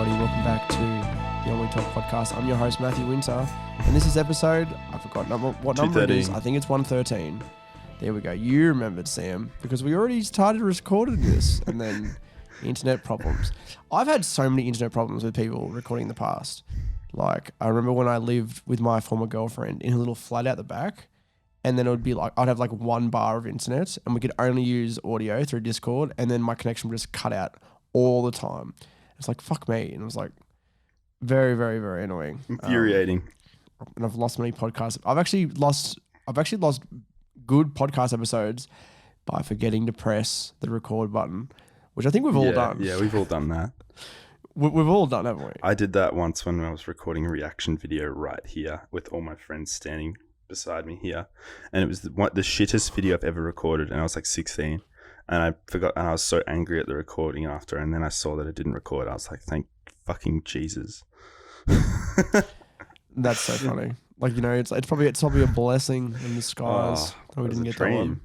everybody. Welcome back to the Ennui podcast. I'm your host, Matthew Winter, and this is episode, I forgot what number it is. I think it's 113. There we go. You remembered, Sam, because we already started recording this, and then internet problems. I've had so many internet problems with people recording in the past. Like, I remember when I lived with my former girlfriend in a little flat out the back, and then it would be like, I'd have like 1 bar of internet, and we could only use audio through Discord, and then my connection would just cut out all the time. It's like, fuck me. And it was like very, very, very annoying. Infuriating. And I've lost many podcasts. I've actually lost good podcast episodes by forgetting to press the record button, which I think we've all done. Yeah, we've all done that. We've all done, haven't we? I did that once when I was recording a reaction video right here with all my friends standing beside me here. And it was the shittest video I've ever recorded. And I was like 16. And I forgot, and I was so angry at the recording after, and then I saw that it didn't record. I was like, thank fucking Jesus. That's so funny. Like, you know, it's probably a blessing in disguise that we didn't get that one.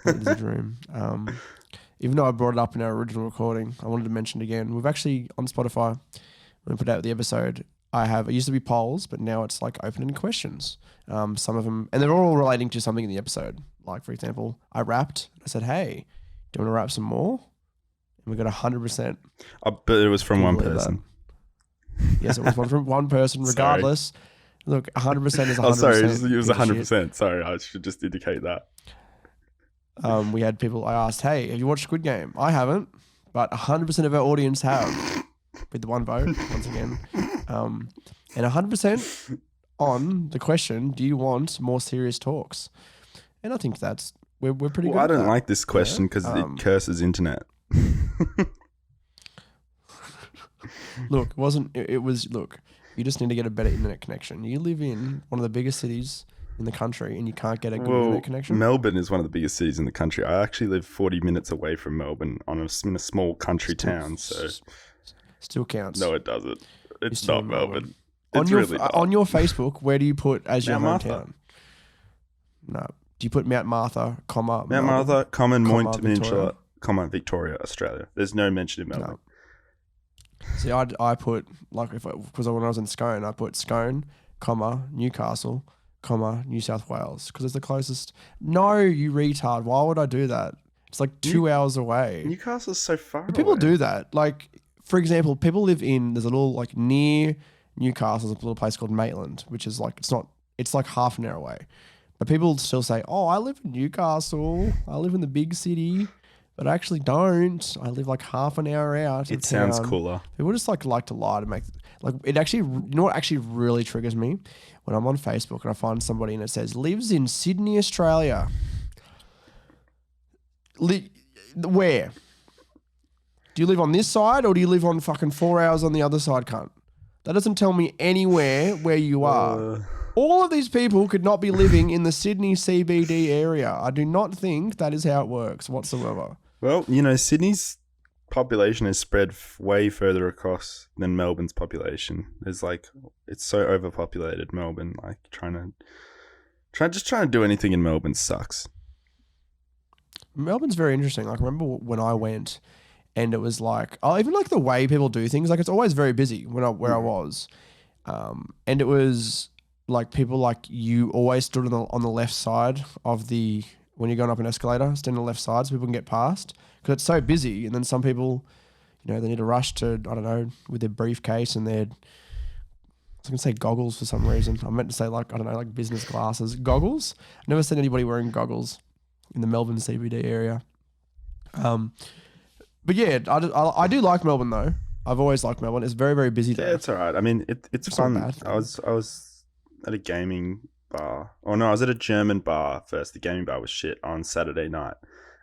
It is a dream. Even though I brought it up in our original recording, I wanted to mention it again. We've actually, on Spotify, when we put out the episode, it used to be polls, but now it's like open-ended questions. Some of them, and they're all relating to something in the episode. Like, for example, I rapped. I said, hey, do you want to rap some more? And we got 100%. But it was from one person. Yes, it was from one person, regardless. Look, 100% is 100%. Oh, sorry, it was 100%. Sorry, I should just indicate that. We had people, I asked, hey, have you watched Squid Game? I haven't, but 100% of our audience have, with the one vote, once again. And 100% on the question, do you want more serious talks? And I think we're pretty good. I don't like this question because it curses internet. Look, look, you just need to get a better internet connection. You live in one of the biggest cities in the country and you can't get a good internet connection. Melbourne is one of the biggest cities in the country. I actually live 40 minutes away from Melbourne in a small country town. So still counts. No, it doesn't. It's not Melbourne. On your Facebook, where do you put as your hometown? No. Do you put Mount Martha, Mount Martha, Moint Peninsula, Victoria, Australia? There's no mention of Melbourne. No. See, I put, like, because when I was in Scone, I put Scone, Newcastle, New South Wales, because it's the closest. No, you retard. Why would I do that? It's like 2 hours away. Newcastle's so far away. People do that. Like, for example, people live there's a little, like, near Newcastle, there's a little place called Maitland, which is like, it's like half an hour away. But people still say, oh, I live in Newcastle. I live in the big city. But I actually don't. I live like half an hour out. It sounds cooler. People just like to lie to make, like, it actually, you know what actually really triggers me? When I'm on Facebook and I find somebody and it says, lives in Sydney, Australia. Where? Do you live on this side or do you live on fucking 4 hours on the other side, cunt? That doesn't tell me anywhere where you are. All of these people could not be living in the Sydney CBD area. I do not think that is how it works whatsoever. Well, you know, Sydney's population is spread way further across than Melbourne's population. It's so overpopulated, Melbourne. Like, trying to do anything in Melbourne sucks. Melbourne's very interesting. Like, I remember when I went and it was like, even like the way people do things, like it's always very busy where I was. And it was like people like you always stood on the left side of when you're going up an escalator, stand on the left side so people can get past because it's so busy. And then some people, you know, they need to rush to, I don't know, with their briefcase and I was going to say goggles for some reason. I meant to say like, I don't know, like business glasses. Goggles? I've never seen anybody wearing goggles in the Melbourne CBD area. But yeah, I do like Melbourne though. I've always liked Melbourne. It's very, very busy there. Yeah, it's all right. I mean, it's fun. I was at a gaming bar. Oh no, I was at a German bar first. The gaming bar was shit on Saturday night.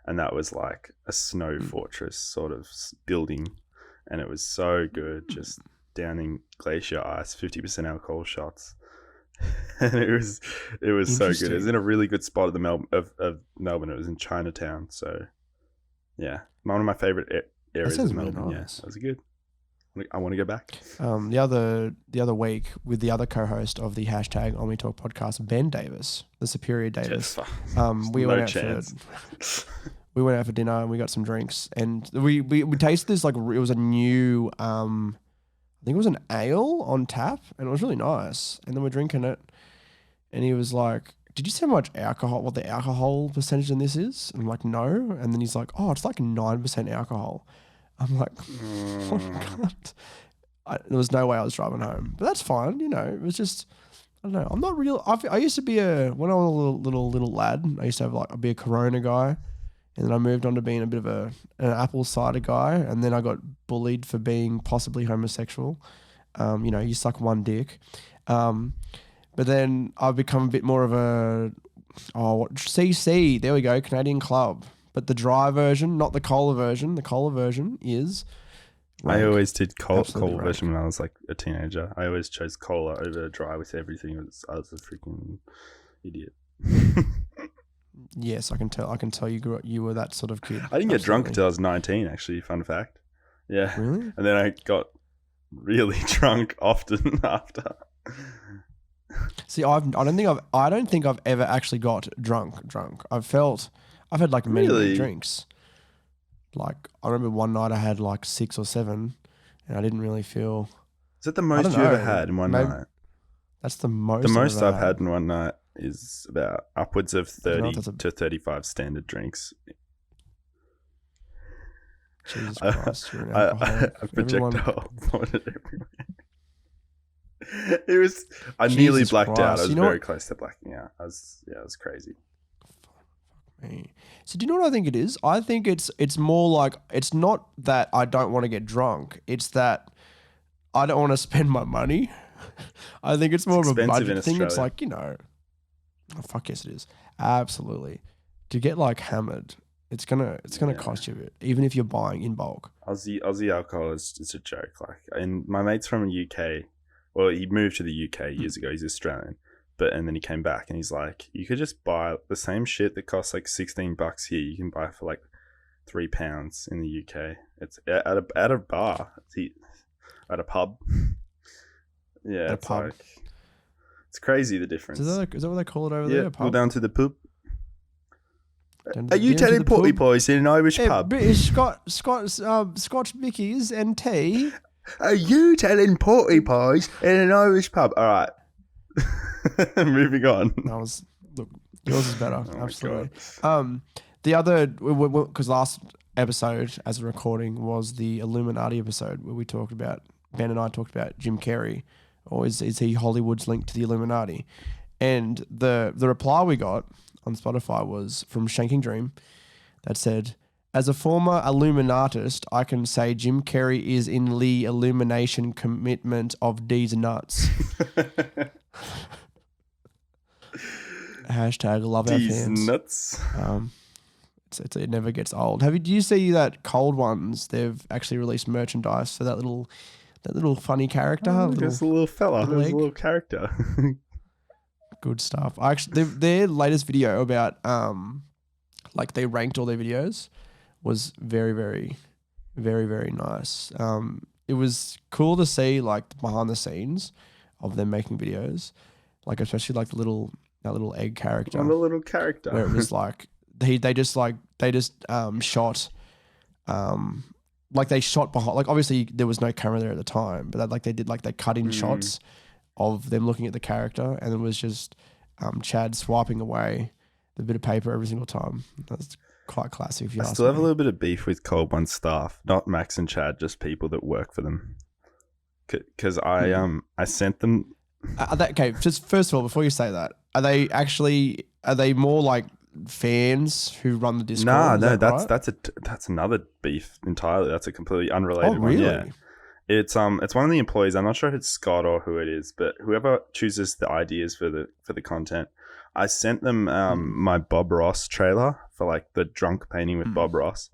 And that was like a snow fortress sort of building. And it was so good, just downing glacier ice, 50% alcohol shots. And it was so good. It was in a really good spot of Melbourne. It was in Chinatown. So yeah, one of my favorite areas of Melbourne. Really nice. Yeah, that was good. I want to go back. The other week with the other co-host of the hashtag Ennui Talk podcast, Ben Davis, the Superior Davis. We went out we went out for dinner and we got some drinks, and we tasted this like it was a new I think it was an ale on tap, and it was really nice. And then we're drinking it, and he was like, "Did you see how much alcohol? What the alcohol percentage in this is?" And I'm like, "No." And then he's like, "Oh, it's like 9% alcohol." I'm like, "What a cunt." There was no way I was driving home, but that's fine. You know, it was just. I don't know. I'm not real. I used to be when I was a little lad. I used to have I'd be a Corona guy, and then I moved on to being a bit of an apple cider guy, and then I got bullied for being possibly homosexual. You know, you suck one dick, but then I've become a bit more of a CC. There we go, Canadian Club, but the dry version, not the cola version. The cola version is. Rank. I always did cola version when I was like a teenager. I always chose cola over dry with everything. I was a freaking idiot. Yes, I can tell you were that sort of kid. I didn't get drunk until I was 19, actually, fun fact. Yeah. Really? And then I got really drunk often after. See, I don't think I've ever actually got drunk. I've had like many drinks. Like, I remember one night I had like 6 or 7, and I didn't really feel. Is that the most you ever had in one night? That's the most. The most I've had in one night is about upwards of 30 to 35 standard drinks. Jesus Christ, you're an alcoholic. I projectile vomited everywhere. It was. I nearly blacked out. I was very close to blacking out. It was crazy. So do you know what I think it is? I think it's more like, it's not that I don't want to get drunk. It's that I don't want to spend my money. I think it's more of a budget thing. It's like, you know, oh, fuck yes it is. Absolutely. To get like hammered, it's gonna cost you a bit, even if you're buying in bulk. Aussie alcohol is a joke. Like, and my mate's from the UK. Well, he moved to the UK years ago. He's Australian. And then he came back and he's like, you could just buy the same shit that costs like $16 here. You can buy for like £3 in the UK. It's at a bar. At a pub. Yeah, it's pub. Like, it's crazy the difference. Is that what they call it over there? Yeah, go down to the pub. Are you telling potty boys in an Irish pub? British Scotch Vickies and tea. Are you telling potty boys in an Irish pub? All right. Moving on. Yours is better. Oh, absolutely. The other, because last episode as a recording was the Illuminati episode where Ben and I talked about Jim Carrey, or is he Hollywood's link to the Illuminati? And the reply we got on Spotify was from Shanking Dream that said, "As a former Illuminatist, I can say Jim Carrey is in the illumination commitment of these nuts." Hashtag love our fans. Nuts. It never gets old. Do you see that Cold Ones? They've actually released merchandise for that little funny character. There's a little fella. There's a little character. Good stuff. Their latest video about like they ranked all their videos was very, very, very, very nice. It was cool to see like behind the scenes of them making videos, like especially like that little egg character. The little character. Where it was like they just shot like they shot behind, like obviously there was no camera there at the time, but they cut in shots of them looking at the character, and it was just Chad swiping away the bit of paper every single time. That's quite classic. If you I still have a little bit of beef with Cold One staff, not Max and Chad, just people that work for them. Because I sent them. Okay, just first of all, before you say that, are they more like fans who run the Discord? No, that's another beef entirely. That's a completely unrelated one. Yeah. It's one of the employees. I'm not sure if it's Scott or who it is, but whoever chooses the ideas for the content. I sent them my Bob Ross trailer for like the drunk painting with Bob Ross,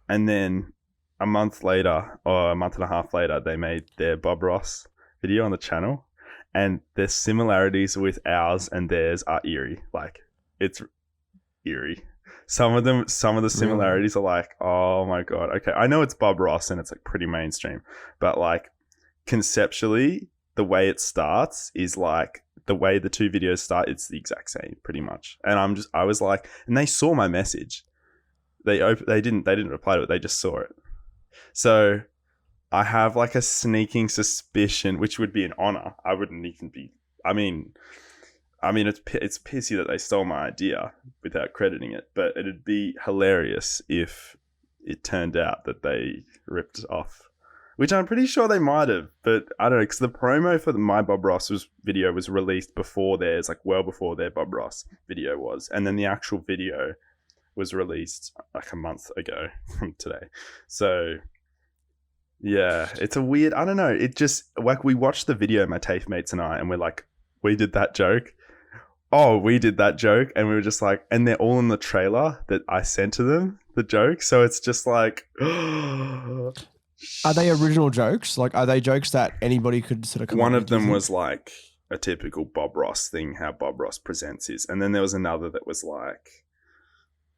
and then a month later or a month and a half later, they made their Bob Ross video on the channel, and the similarities with ours and theirs are eerie. Like, it's eerie. Some of the similarities are like, oh my God. Okay, I know it's Bob Ross and it's like pretty mainstream, but like conceptually, the way it starts is like the way the two videos start. It's the exact same, pretty much. And I was like, and they saw my message. they didn't reply to it. They just saw it. So I have like a sneaking suspicion, which would be an honor. I wouldn't even be. I mean, it's pissy that they stole my idea without crediting it, but it'd be hilarious if it turned out that they ripped off, which I'm pretty sure they might have, but I don't know, because the promo for the My Bob Ross video was released before theirs, like well before their Bob Ross video was, and then the actual video was released like a month ago from today. So yeah, it's a weird, I don't know, it just, like, we watched the video, my TAFE mates and I, and we're like, we did that joke. Oh, we did that joke. And we were just like, and they're all in the trailer that I sent to them, the joke. So it's just like, are they original jokes? Like, are they jokes that anybody could sort of come One up of them was like a typical Bob Ross thing, how Bob Ross presents his. And then there was another that was like,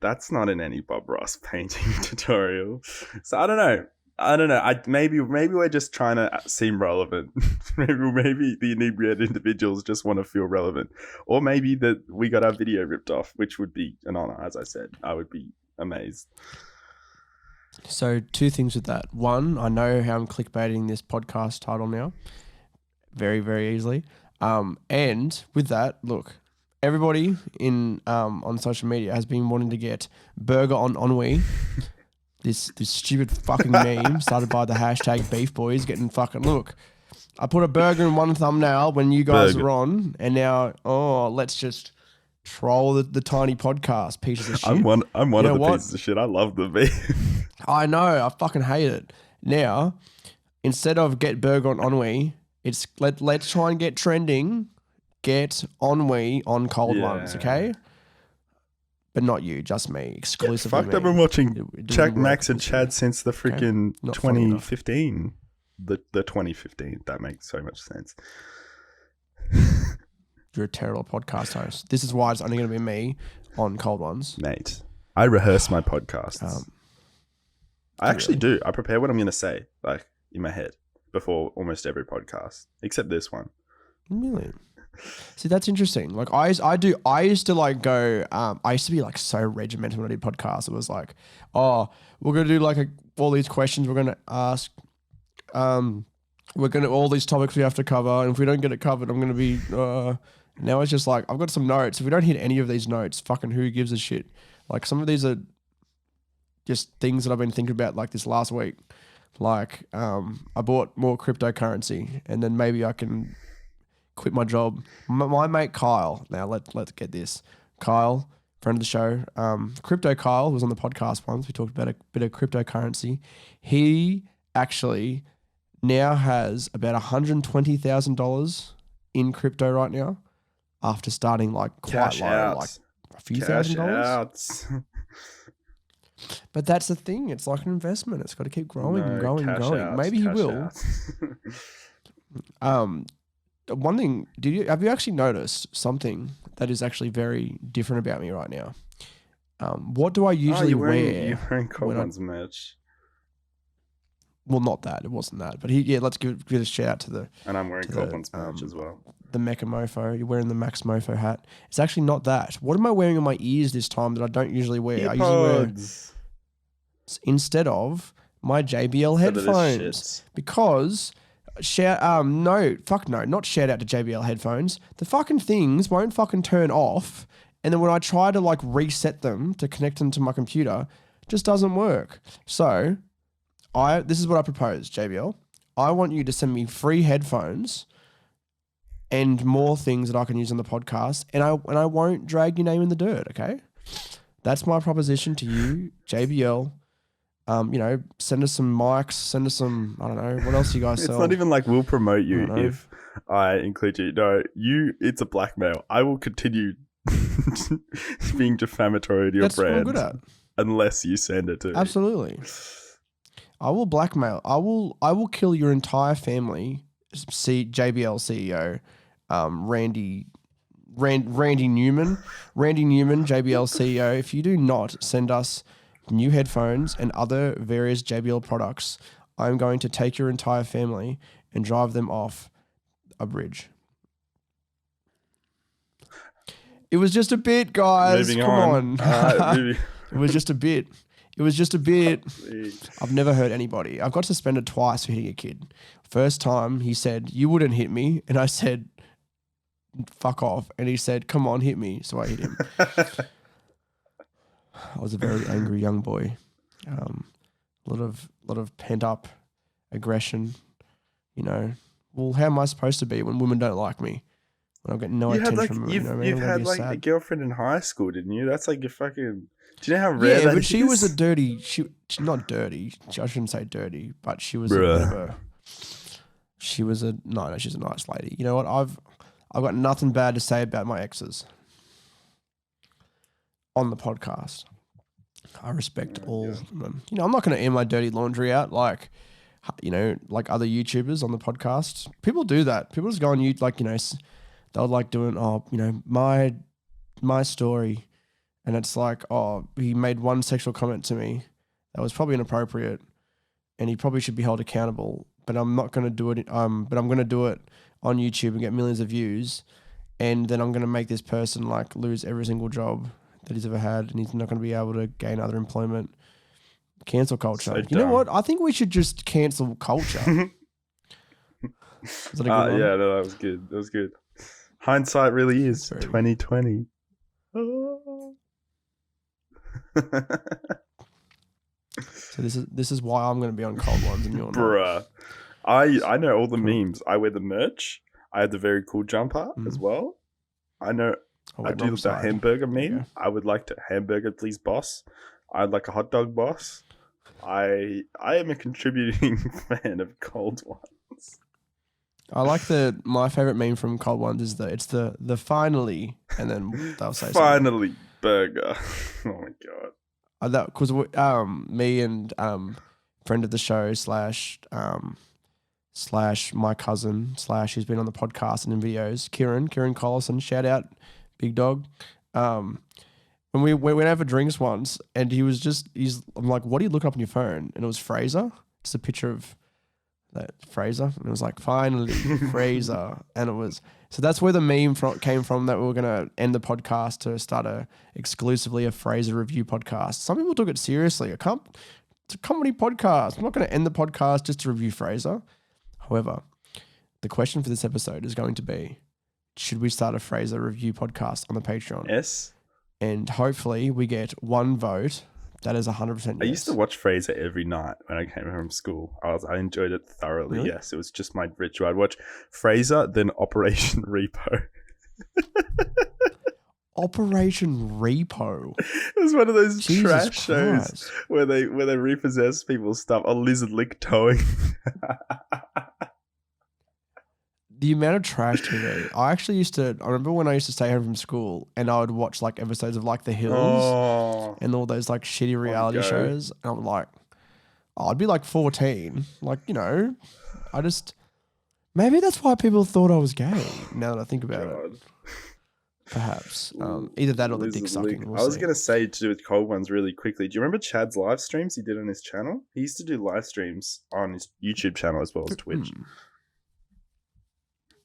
that's not in any Bob Ross painting tutorial. So I don't know. Maybe we're just trying to seem relevant. maybe the inebriated individuals just want to feel relevant, or maybe that we got our video ripped off, which would be an honor. As I said, I would be amazed. So 2 things with that. One, I know how I'm clickbaiting this podcast title now, very, very easily. And with that, look, everybody in on social media has been wanting to get burger on Ennui. This stupid fucking meme started by the hashtag Beef Boys getting fucking, look, I put a burger in one thumbnail when you guys were on, and now, let's just troll the tiny podcast pieces of shit. I'm one of the pieces of shit. I love the beef. I know, I fucking hate it. Now, instead of get burger on Ennui, it's let's try and get trending, get Ennui on cold ones, okay? But not you, just me, exclusively. Fuck, I've been watching Chuck, Max, and Chad since the freaking 2015. The 2015. That makes so much sense. You're a terrible podcast host. This is why it's only going to be me on cold ones. Mate, I rehearse my podcasts. I actually do. I prepare what I'm going to say, like, in my head before almost every podcast, except this one. Really? See, that's interesting. Like I used to like go, I used to be like so regimented when I did podcasts. It was like, oh, we're going to do like all these questions we're going to ask. We're going to, all these topics we have to cover. And if we don't get it covered, I'm going to be, now it's just like, I've got some notes. If we don't hit any of these notes, fucking who gives a shit? Like some of these are just things that I've been thinking about like this last week. Like, I bought more cryptocurrency and then maybe I can quit my job. My mate Kyle, now let's get this. Kyle, friend of the show, Crypto Kyle was on the podcast once. We talked about a bit of cryptocurrency. He actually now has about $120,000 in crypto right now after starting like quite low, like a few $1,000. But that's the thing. It's like an investment. It's got to keep growing and growing and growing. Maybe he will. One thing, have you actually noticed something that is actually very different about me right now? What do I usually wear? You're wearing Cold One's merch. Well, not that. It wasn't that. But let's give a shout out to the... And I'm wearing Cold One's merch as well. The Mecha Mofo. You're wearing the Max Mofo hat. It's actually not that. What am I wearing on my ears this time that I don't usually wear? Earpods. I usually wear... Instead of my JBL headphones. Because... not shout out to JBL headphones. The fucking things won't fucking turn off, and then when I try to like reset them to connect them to my computer, it just doesn't work. So, this is what I propose, JBL. I want you to send me free headphones and more things that I can use on the podcast, and I won't drag your name in the dirt. Okay, that's my proposition to you, JBL. Send us some mics, send us some, I don't know, what else you guys sell? It's not even like we'll promote you if I include you. No, it's a blackmail. I will continue being defamatory to your brand. That's what I'm good at. Unless you send it to me. Absolutely. I will blackmail. I will kill your entire family, JBL CEO, Randy Newman, JBL CEO, if you do not send us new headphones and other various JBL products, I'm going to take your entire family and drive them off a bridge. It was just a bit, guys. Come on. It was just a bit. It was just a bit. I've never hurt anybody. I've got suspended twice for hitting a kid. First time he said, "You wouldn't hit me," and I said, "Fuck off," and he said, "Come on, hit me," so I hit him. I was a very angry young boy. A lot of pent up aggression. You know, well, how am I supposed to be when women don't like me? When I'm getting no attention from women. You've had like a girlfriend in high school, didn't you? That's like your fucking. Do you know how rare that is? Yeah, but she was a dirty. She's not dirty. I shouldn't say dirty, but she was a bit of a. She was a no. She's a nice lady. You know what? I've got nothing bad to say about my exes on the podcast. I respect all of them. You know, I'm not going to air my dirty laundry out like, you know, like other YouTubers on the podcast. People do that. People just go on YouTube, like, you know, they'll like doing, you know, my story. And it's like, he made one sexual comment to me that was probably inappropriate and he probably should be held accountable. But I'm not going to do it. But I'm going to do it on YouTube and get millions of views. And then I'm going to make this person like lose every single job that he's ever had. And he's not going to be able to gain other employment. Cancel culture. So you know what? I think we should just cancel culture. Was that a good one? Yeah, no, that was good. That was good. Hindsight really is 2020. So this is why I'm going to be on Cold Ones and you're not. Bruh. I know all the memes. I wear the merch. I have the very cool jumper as well. I know. I do the hamburger meme. Yeah. I would like to hamburger, please, boss. I'd like a hot dog, boss. I am a contributing fan of Cold Ones. I like my favorite meme from Cold Ones is it's the finally, and then they'll say finally something. Burger. Oh my god. Because me and friend of the show slash my cousin / who's been on the podcast and in videos, Kieran Collison, shout out, big dog. When we went out for drinks once, and I'm like, "What are you looking up on your phone?" And it was Fraser. Just a picture of that Fraser, and it was like, "Finally, Fraser." And it was so that's where the meme came from that we were gonna end the podcast to start exclusively a Fraser review podcast. Some people took it seriously. It's a comedy podcast. I'm not going to end the podcast just to review Fraser. However, the question for this episode is going to be: should we start a Fraser review podcast on the Patreon? Yes. And hopefully we get one vote that is 100% yes. I used to watch Fraser every night when I came home from school. I enjoyed it thoroughly. Really? Yes, it was just my ritual. I'd watch Fraser, then Operation Repo. Operation Repo. It was one of those trash shows where they repossess people's stuff. A lizard lick towing. The amount of trash TV. I remember when I used to stay home from school and I would watch like episodes of like The Hills and all those like shitty reality shows. And I'm like, I'd be like 14. Like, you know, maybe that's why people thought I was gay now that I think about it. Perhaps. Either that or the dick sucking. I was going to say to do with Cold Ones really quickly. Do you remember Chad's live streams he did on his channel? He used to do live streams on his YouTube channel as well as Twitch.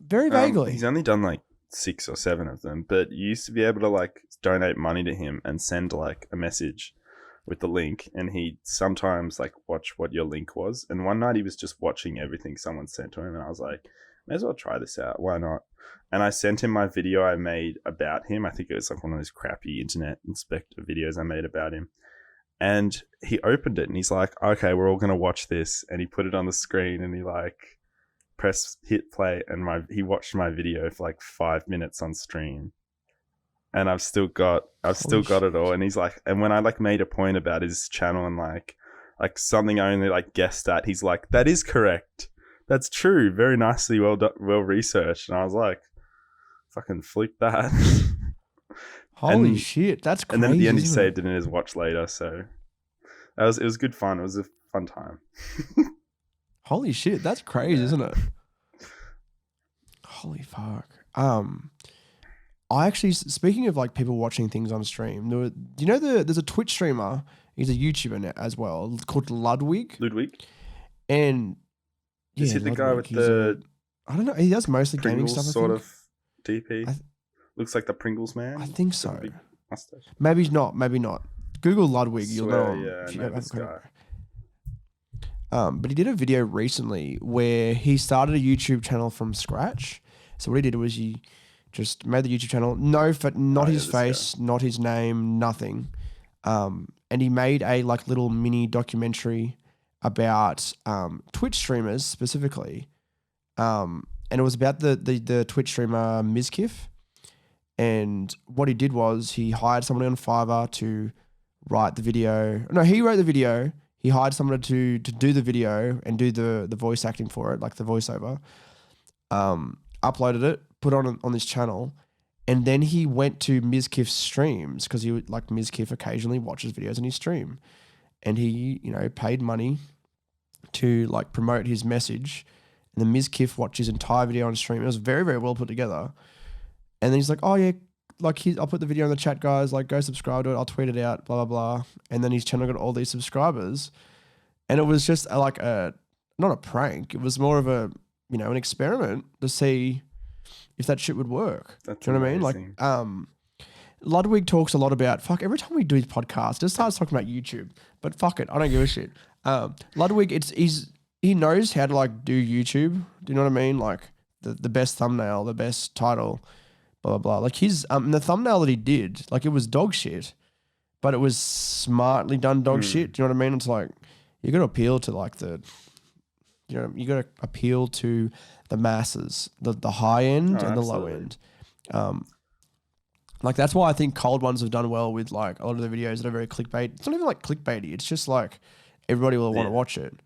Very vaguely. He's only done like 6 or 7 of them, but you used to be able to like donate money to him and send like a message with the link, and he'd sometimes like watch what your link was. And one night he was just watching everything someone sent to him, and I was like, may as well try this out. Why not? And I sent him my video I made about him. I think it was like one of those crappy internet inspector videos I made about him. And he opened it and he's like, okay, we're all going to watch this. And he put it on the screen and he like hit play, and he watched my video for like 5 minutes on stream, and I've still got it all. And he's like, and when I like made a point about his channel and like something I only like guessed at, he's like, that is correct, that's true, very nicely, well researched. And I was like, fucking flip that. Holy shit, that's crazy. And then at the end he saved it in his watch later, so it was good fun. It was a fun time. Holy shit, that's crazy, isn't it? Holy fuck. I actually, speaking of like people watching things on stream, there's a Twitch streamer, he's a YouTuber now as well, called Ludwig. And is he the guy with I don't know, he does mostly gaming stuff, sort of DP? Looks like the Pringles man. I think so. Maybe not. Google Ludwig, you'll know him. Yeah, I know this guy. But he did a video recently where he started a YouTube channel from scratch. So what he did was he just made the YouTube channel, not his face, not his name, nothing. And he made a like little mini documentary about Twitch streamers specifically. And it was about the Twitch streamer Mizkif. And what he did was he hired somebody on Fiverr to write the video. No, he wrote the video. He hired someone to do the video and do the voice acting for it, like the voiceover. Uploaded it, put it on this channel, and then he went to Mizkif's streams because he would, like, Mizkif occasionally watches videos on his stream, and he, you know, paid money to like promote his message. And then Mizkif watched his entire video on stream. It was very, very well put together. And then he's like, "Oh yeah, like I'll put the video in the chat, guys. Like, go subscribe to it. I'll tweet it out. Blah blah blah." And then his channel got all these subscribers, and it was just like not a prank. It was more of a, you know, an experiment to see if that shit would work. That's do you know what I mean? Like, Ludwig talks a lot about every time we do his podcast, just starts talking about YouTube. But fuck it, I don't give a shit. Ludwig, he knows how to like do YouTube. Do you know what I mean? Like the best thumbnail, the best title. Blah, blah, blah. Like his, the thumbnail that he did, like it was dog shit, but it was smartly done dog shit. Do you know what I mean? It's like, you got to appeal to like you got to appeal to the masses, the high end and the low end. Like that's why I think Cold Ones have done well with like a lot of the videos that are very clickbait. It's not even like clickbaity. It's just like everybody will want to watch it.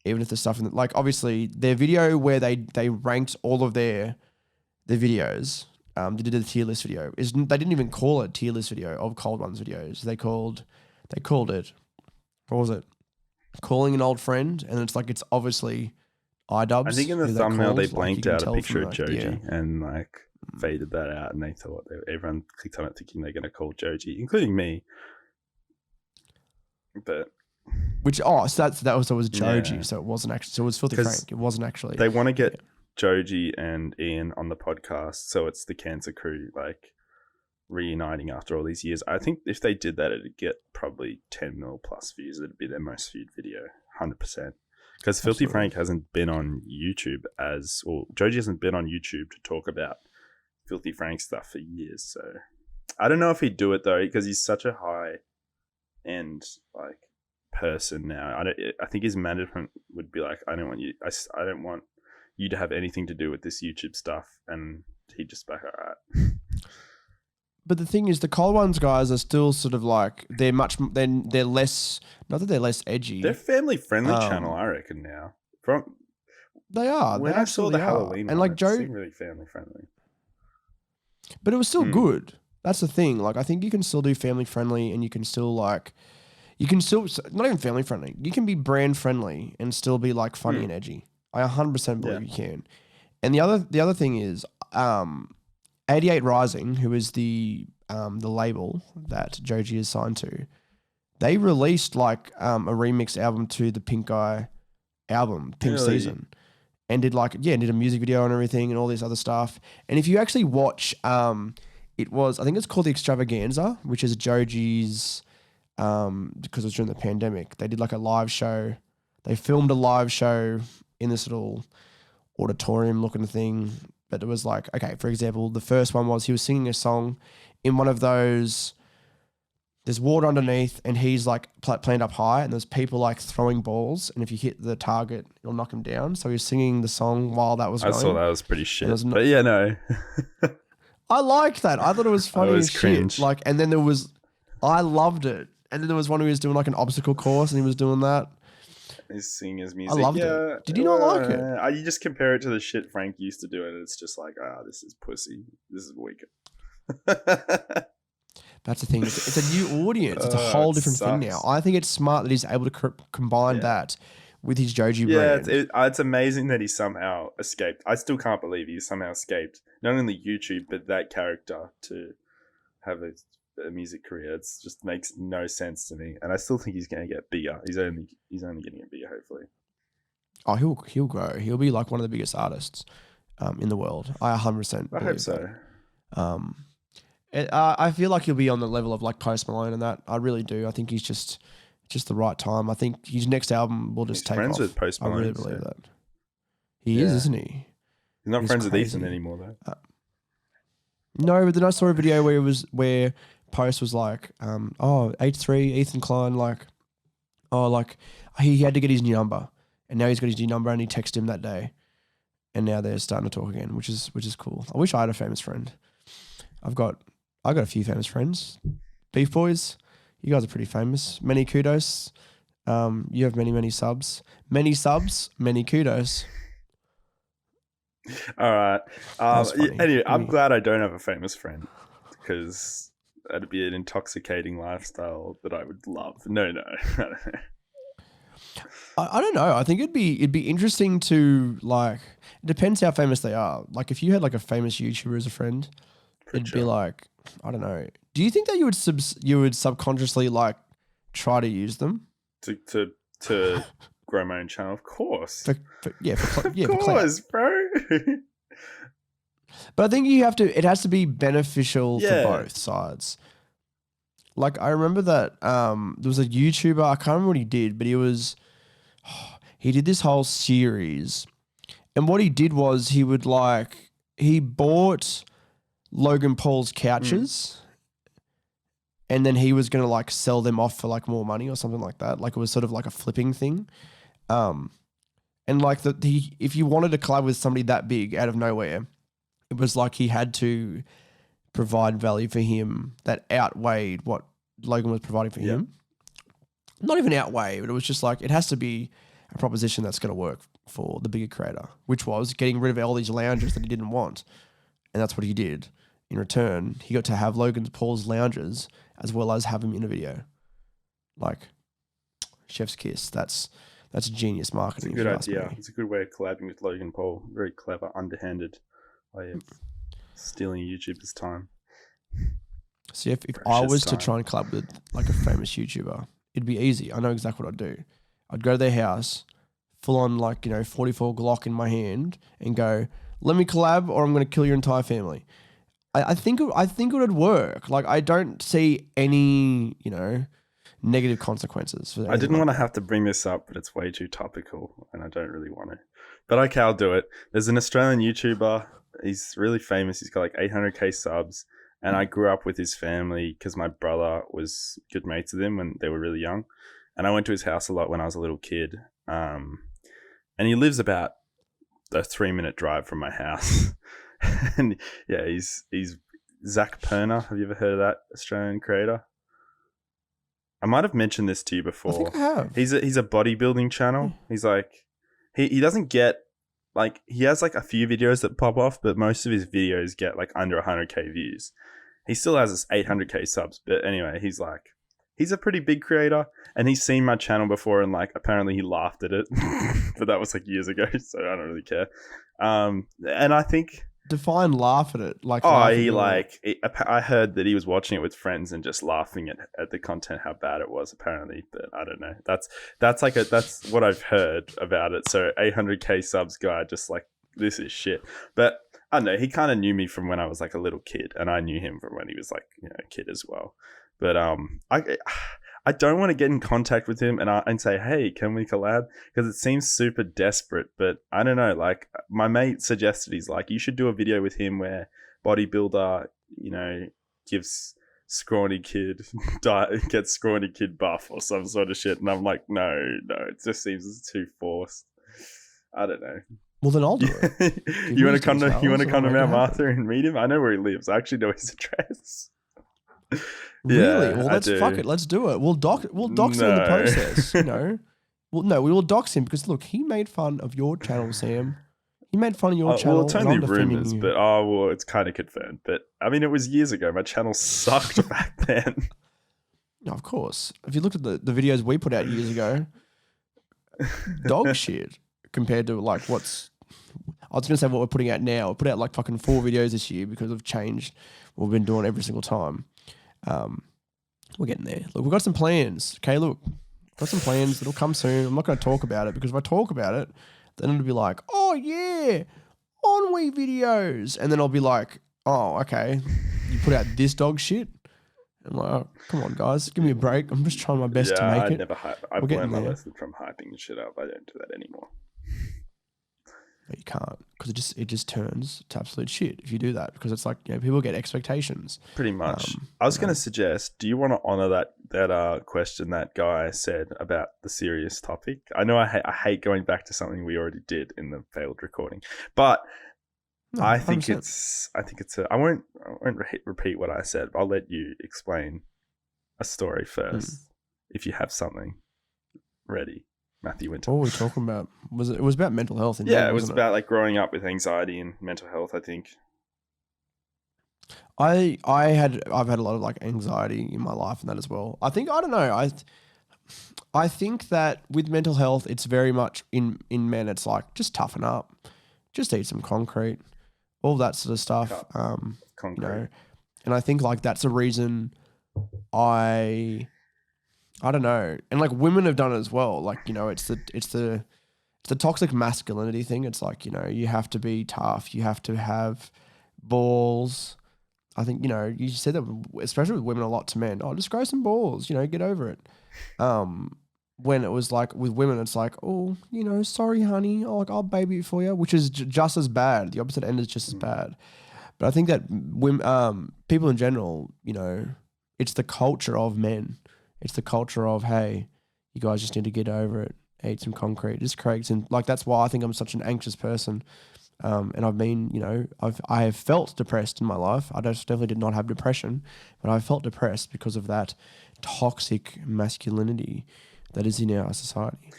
Even if the stuff like obviously their video where they ranked all of their videos, they did a tier list video. They didn't even call it a tier list video of Cold Ones videos. They called it, what was it? Calling an old friend, and it's like it's obviously iDubbbz. I think in the thumbnail they blanked out a picture of Joji and like faded that out, and they thought everyone clicked on it thinking they're going to call Joji, including me. But so that was Joji, so it wasn't actually. So it was Filthy Frank. It wasn't actually. They want to get Joji and Ian on the podcast, so it's the Cancer Crew like reuniting after all these years. I think if they did that, it'd get probably 10 mil plus views. It'd be their most viewed video, 100%. Because Filthy Frank hasn't been on YouTube or Joji hasn't been on YouTube to talk about Filthy Frank stuff for years. So I don't know if he'd do it though, because he's such a high end like person now. I think his management would be like, I don't want you to have anything to do with this YouTube stuff, and he'd just be like, all right. But the thing is, the Cold Ones guys are still sort of like they're less. Not that they're less edgy. They're family friendly channel, I reckon now. They are. When I saw the Halloween, and like Joe, seemed really family friendly. But it was still good. That's the thing. Like I think you can still do family friendly, and you can still not even family friendly. You can be brand friendly and still be like funny and edgy. I 100% believe you can. And the other thing is, 88 Rising, who is the label that Joji is signed to, they released like a remix album to the Pink Guy album, Pink Season, and did a music video and everything and all this other stuff. And if you actually watch, I think it's called the Extravaganza, which is Joji's, because it was during the pandemic. They did like a live show. They filmed a live show in this little auditorium looking thing. But it was like, okay, for example, the first one was he was singing a song in one of those, there's water underneath and he's like planted up high and there's people like throwing balls. And if you hit the target, it'll knock him down. So he was singing the song while that was going. I saw that was pretty shit. But yeah, no. I liked that. I thought it was funny as cringe. Shit. Like, and then I loved it. And then there was one who was doing like an obstacle course and he was doing that. He's singing his music. I loved it. Did you not like it? You just compare it to the shit Frank used to do, and it's just like, this is pussy. This is weak. That's the thing. It's a new audience. It's a whole different thing now. I think it's smart that he's able to combine that with his Joji brand. It's amazing that he somehow escaped. I still can't believe he somehow escaped not only YouTube but that character to have a music career. It just makes no sense to me, and I still think he's going to get bigger. He's only getting it bigger, hopefully. Oh, he'll grow. He'll be like one of the biggest artists in the world. I 100%. I hope so. I feel like he'll be on the level of like Post Malone and that. I really do. I think he's just the right time. I think his next album will just take off. He's friends with Post Malone. I really believe that. He is, isn't he? He's not friends with Ethan anymore though. No, but then I saw a video where Post was like, H3, Ethan Klein, like he had to get his new number, and now he's got his new number, and he texted him that day, and now they're starting to talk again, which is cool. I wish I had a famous friend. I got a few famous friends. Beef Boys, you guys are pretty famous. Many kudos. You have many subs. Many subs, many kudos. All right. Anyway, I'm glad I don't have a famous friend because that'd be an intoxicating lifestyle that I would love. No. I don't know. I think it'd be interesting to like. It depends how famous they are. Like if you had like a famous YouTuber as a friend, it'd be like, I don't know. Do you think that you would subconsciously like try to use them to grow my own channel? Of course. Of course, bro. But I think it has to be beneficial for both sides. Like I remember that there was a YouTuber, I can't remember what he did, but he did this whole series. And what he did was he bought Logan Paul's couches and then he was going to like sell them off for like more money or something like that. Like it was sort of like a flipping thing. And like if you wanted to collab with somebody that big out of nowhere, it was like he had to provide value for him that outweighed what Logan was providing for him. Not even outweigh, but it was just like it has to be a proposition that's going to work for the bigger creator, which was getting rid of all these lounges that he didn't want. And that's what he did. In return, he got to have Logan Paul's lounges as well as have him in a video. Like, chef's kiss. That's genius marketing. It's a good idea. It's a good way of collabing with Logan Paul. Very clever, underhanded way of stealing YouTubers' time. See, if I was to try and collab with like a famous YouTuber, it'd be easy. I know exactly what I'd do. I'd go to their house, full on like, 44 Glock in my hand and go, let me collab or I'm going to kill your entire family. I think it would work. Like I don't see any, negative consequences. For I didn't want to have to bring this up, but it's way too topical and I don't really want to. But okay, I'll do it. There's an Australian YouTuber. He's really famous. He's got like 800k subs. And I grew up with his family because my brother was good mates with him when they were really young. And I went to his house a lot when I was a little kid. And he lives about a 3-minute drive from my house. And yeah, he's Zach Perner. Have you ever heard of that Australian creator? I might have mentioned this to you before. I think I have. He's a bodybuilding channel. He's like, he doesn't get, like, he has like a few videos that pop off, but most of his videos get like under 100k views. He still has his 800k subs, but anyway, he's a pretty big creator, and he's seen my channel before, and like apparently he laughed at it, but that was like years ago, so I don't really care. And I think define laugh at it. Like, I heard that he was watching it with friends and just laughing at the content, how bad it was apparently, but I don't know. That's what I've heard about it. So 800k subs guy, just like, this is shit. But I don't know, he kind of knew me from when I was like a little kid, and I knew him from when he was like, a kid as well. But I don't want to get in contact with him and say, hey, can we collab? Because it seems super desperate. But I don't know. Like my mate suggested, he's like, you should do a video with him where bodybuilder, gives scrawny kid gets scrawny kid buff or some sort of shit. And I'm like, no, it just seems too forced. I don't know. Well, then I'll do it. You want to come to Mount Martha and meet him? I know where he lives. I actually know his address. Really? Yeah, well, fuck it. Let's do it. We'll dox him in the process. Well, no, we will dox him because look, he made fun of your channel, Sam. He made fun of your channel. Well, it's only rumors, but it's kind of confirmed. But I mean, it was years ago. My channel sucked back then. No, of course. If you looked at the videos we put out years ago, dog shit compared to like I was going to say what we're putting out now. We put out like fucking 4 videos this year because we've changed what we've been doing every single time. We're getting there. Look, we've got some plans. Okay, look, got some plans that'll come soon. I'm not going to talk about it because if I talk about it, then it'll be like, oh yeah, Ennui videos. And then I'll be like, oh, okay. you put out this dog shit. I'm like, oh, come on, guys, give me a break. I'm just trying my best to make it. I've learned my lesson from hyping the shit up. I don't do that anymore. No, you can't, because it just turns to absolute shit if you do that, because it's like, people get expectations. Pretty much. I was going to suggest, do you want to honor that question that guy said about the serious topic? I know I hate going back to something we already did in the failed recording, but no, I think 100%. I won't repeat what I said. I'll let you explain a story first if you have something ready. Matthew Winter. What were we talking about? It was about mental health. It was about like growing up with anxiety and mental health, I think. I've had a lot of like anxiety in my life and that as well. I don't know. I think that with mental health, it's very much in men, it's like, just toughen up, just eat some concrete, all that sort of stuff. Concrete. And I think like that's a reason I don't know. And like women have done it as well. Like, it's the toxic masculinity thing. It's like, you have to be tough. You have to have balls. I think, you said that, especially with women, a lot to men. Oh, just grow some balls, get over it. When it was like with women, it's like, oh, sorry, honey. Oh, like, I'll baby it for you, which is just as bad. The opposite end is just as bad. But I think that women, people in general, it's the culture of men. It's the culture of, hey, you guys just need to get over it, eat some concrete. It just creates, and like that's why I think I'm such an anxious person. And I've been, I have felt depressed in my life. I definitely did not have depression, but I felt depressed because of that toxic masculinity that is in our society.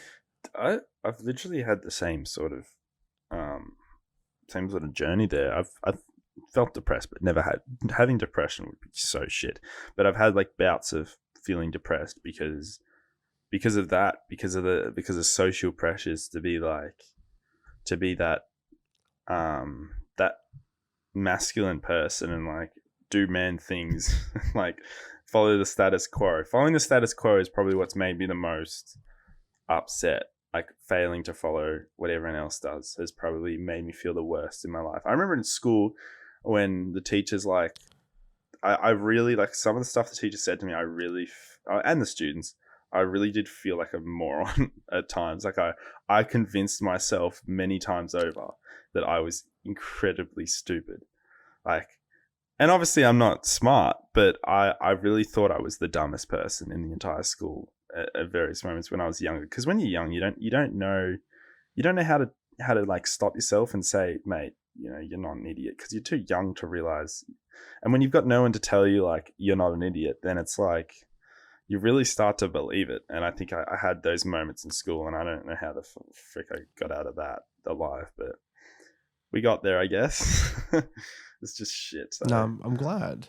I've literally had the same sort of journey there. I've felt depressed, but never having depression would be so shit. But I've had like bouts of feeling depressed because of that, because of social pressures to be that that masculine person and like do man things, like follow the status quo. Following the status quo is probably what's made me the most upset. Like failing to follow what everyone else does has probably made me feel the worst in my life. I remember in school when the teachers I really like some of the stuff the teacher said to me. And the students, I really did feel like a moron at times. Like I convinced myself many times over that I was incredibly stupid. Like, and obviously I'm not smart, but I really thought I was the dumbest person in the entire school at various moments when I was younger. Because when you're young, you don't know how to like stop yourself and say, mate, you're not an idiot, because you're too young to realize. And when you've got no one to tell you like you're not an idiot, then it's like you really start to believe it. And I think I had those moments in school, and I don't know how the frick I got out of that alive, but we got there, I guess. It's just shit. So. No, I'm glad,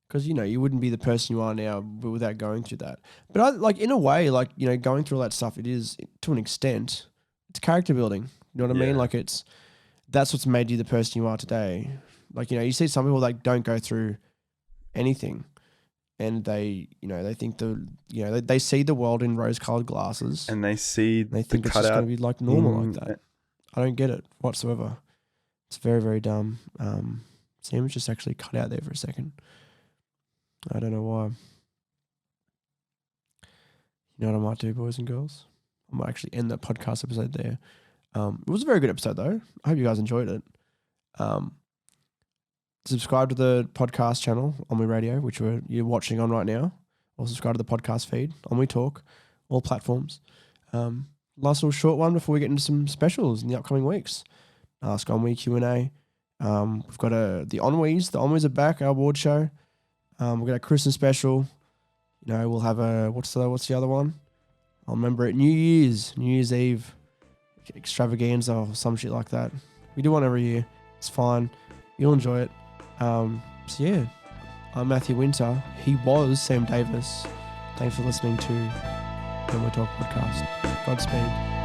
because you wouldn't be the person you are now without going through that. But I like, in a way, like going through all that stuff, it is to an extent, it's character building. You know what I mean? Like that's what's made you the person you are today. Like, you see some people that don't go through anything, and they think they see the world in rose-colored glasses, and they think it's just going to be like normal like that. I don't get it whatsoever. It's very, very dumb. Sam was just actually cut out there for a second. I don't know why. You know what I might do, boys and girls? I might actually end that podcast episode there. It was a very good episode, though. I hope you guys enjoyed it. Subscribe to the podcast channel, Ennui Radio, which you're watching on right now, or subscribe to the podcast feed, Ennui Talk, all platforms. Last little short one before we get into some specials in the upcoming weeks. Ask Ennui Q&A. We've got the Ennuis. The Ennuis are back, our award show. We've got a Christmas special. We'll have what's the other one? I'll remember it. New Year's Eve extravaganza or some shit like that. We do one every year. It's fine. You'll enjoy it. So yeah, I'm Matthew Winter. He was Sam Davis. Thanks for listening to Ennui Talk Podcast. Godspeed.